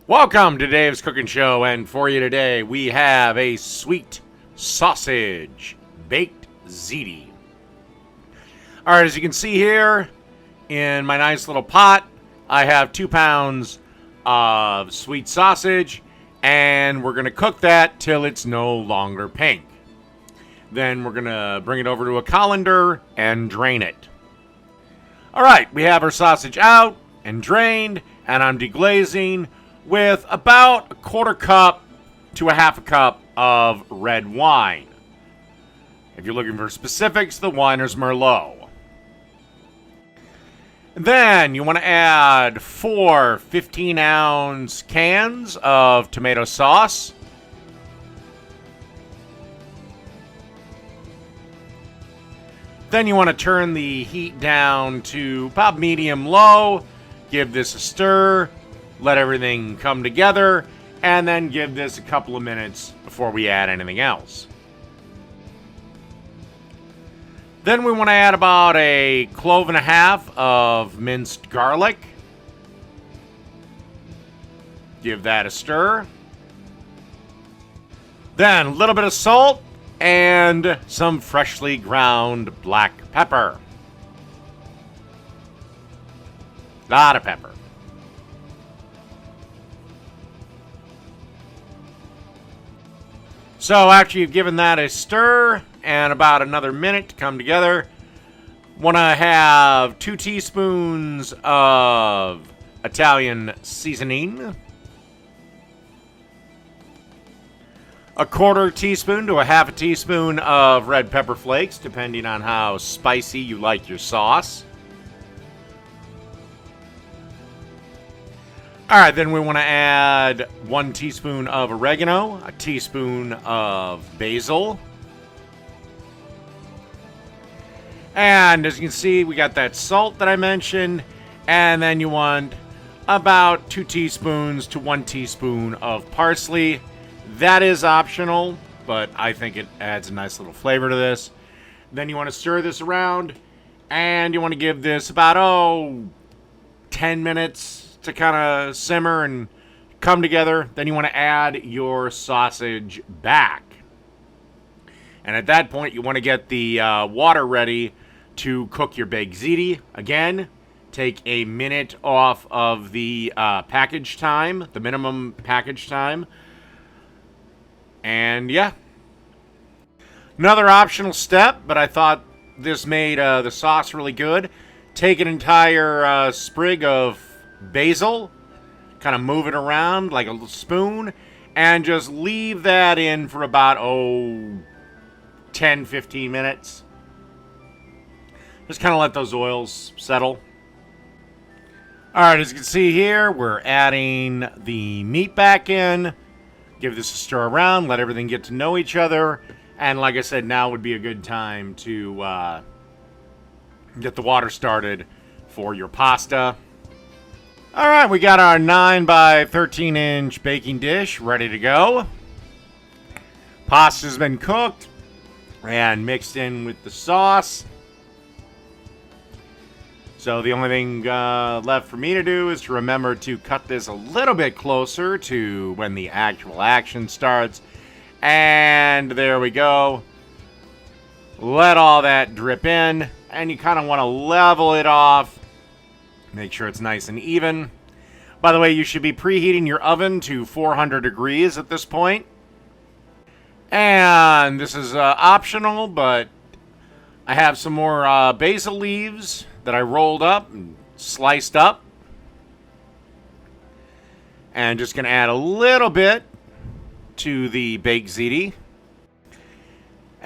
Welcome to Dave's Cooking Show, and for you today we have a sweet sausage baked ziti. Alright, as you can see here in my nice little pot, I have 2 pounds of sweet sausage, and we're going to cook that till it's no longer pink. Then we're going to bring it over to a colander and drain it. Alright, we have our sausage out and drained, and I'm deglazing with about a 1/4 cup to a 1/2 cup of red wine. If you're looking for specifics, the wine is Merlot. Then you want to add 4 15-ounce cans of tomato sauce. Then you want to turn the heat down to about medium-low. Give this a stir. Let everything come together, and then give this a couple of minutes before we add anything else. Then we want to add about a 1.5 cloves of minced garlic. Give that a stir. Then a little bit of salt and some freshly ground black pepper. A lot of pepper. So after you've given that a stir and about another minute to come together, want to have 2 teaspoons of Italian seasoning, a 1/4 teaspoon to a 1/2 teaspoon of red pepper flakes, depending on how spicy you like your sauce. Alright, then we want to add 1 teaspoon of oregano, a teaspoon of basil. And as you can see, we got that salt that I mentioned. And then you want about 2 teaspoons to 1 teaspoon of parsley. That is optional, but I think it adds a nice little flavor to this. Then you want to stir this around, and you want to give this about, 10 minutes to kind of simmer and come together. Then you want to add your sausage back. And at that point, you want to get the water ready to cook your baked ziti. Again, take a minute off of the package time, the minimum package time. And yeah. Another optional step, but I thought this made the sauce really good. Take an entire sprig of basil, kind of move it around like a spoon, and just leave that in for about 10-15 minutes. Just kind of let those oils settle. Alright, as you can see here, we're adding the meat back in. Give this a stir around, let everything get to know each other, and like I said, now would be a good time to get the water started for your pasta. Alright, we got our 9 by 13 inch baking dish ready to go. Pasta's been cooked and mixed in with the sauce. So the only thing left for me to do is to remember to cut this a little bit closer to when the actual action starts. And there we go. Let all that drip in, and you kind of want to level it off. Make sure it's nice and even. By the way, you should be preheating your oven to 400 degrees at this point. And this is optional, but I have some more basil leaves that I rolled up and sliced up. And just going to add a little bit to the baked ziti.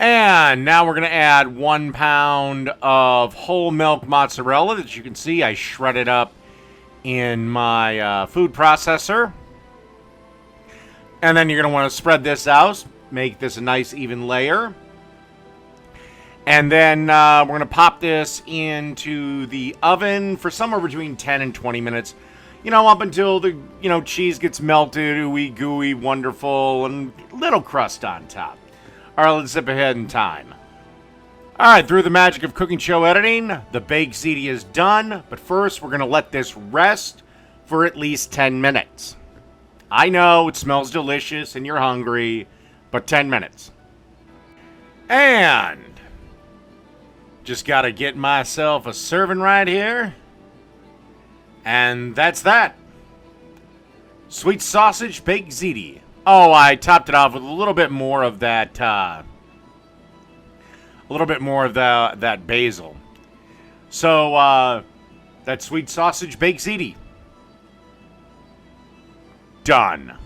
And now we're going to add 1 pound of whole milk mozzarella that you can see I shredded up in my food processor. And then you're going to want to spread this out, make this a nice even layer. And then we're going to pop this into the oven for somewhere between 10 and 20 minutes. Up until the, cheese gets melted, ooey gooey, wonderful, and little crust on top. Alright, let's zip ahead in time. Alright, through the magic of cooking show editing, the baked ziti is done. But first, we're going to let this rest for at least 10 minutes. I know it smells delicious and you're hungry, but 10 minutes. And just gotta get myself a serving right here. And that's that. Sweet sausage baked ziti. Oh, I topped it off with a little bit more of that, that basil. So, that sweet sausage baked ziti. Done.